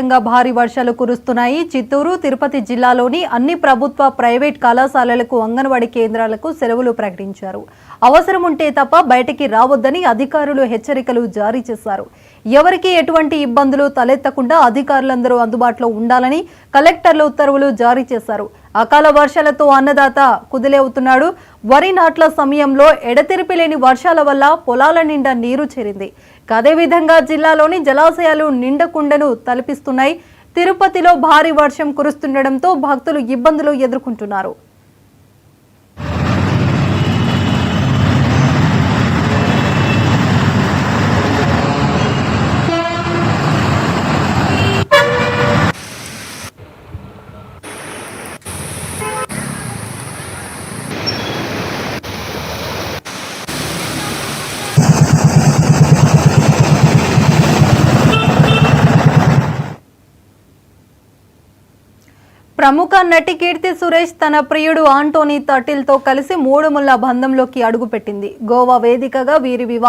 భారీ వర్షాలు కురుస్తున్నాయి. చిత్తూరు, తిరుపతి జిల్లాలోని అన్ని ప్రభుత్వ, ప్రైవేట్ కళాశాలలకు, అంగన్వాడీ కేంద్రాలకు సెలవులు ప్రకటించారు. అవసరం ఉంటే తప్ప బయటికి రావద్దని అధికారులు హెచ్చరికలు జారీ చేశారు. ఎవరికి ఎటువంటి ఇబ్బందులు తలెత్తకుండా అధికారులందరూ అందుబాటులో ఉండాలని కలెక్టర్లు ఉత్తర్వులు జారీ చేశారు. అకాల వర్షాలతో అన్నదాత కుదిలేవుతున్నాడు. వరి నాట్ల సమయంలో ఎడతెరిపి లేని వర్షాల వల్ల పొలాల నిండా నీరు చేరింది. అదేవిధంగా జిల్లాలోని జలాశయాలు నిండకుండను తలపిస్తున్నాయి. తిరుపతిలో భారీ వర్షం కురుస్తుండటంతో భక్తులు ఇబ్బందులు ఎదుర్కొంటున్నారు. ప్రముఖ నటి కీర్తి సురేష్ తన ప్రియుడు ఆంటోనీ తటిల్తో కలిసి మూడుముళ్ల బంధంలోకి అడుగుపెట్టింది. గోవా వేదికగా వీరి వివాహం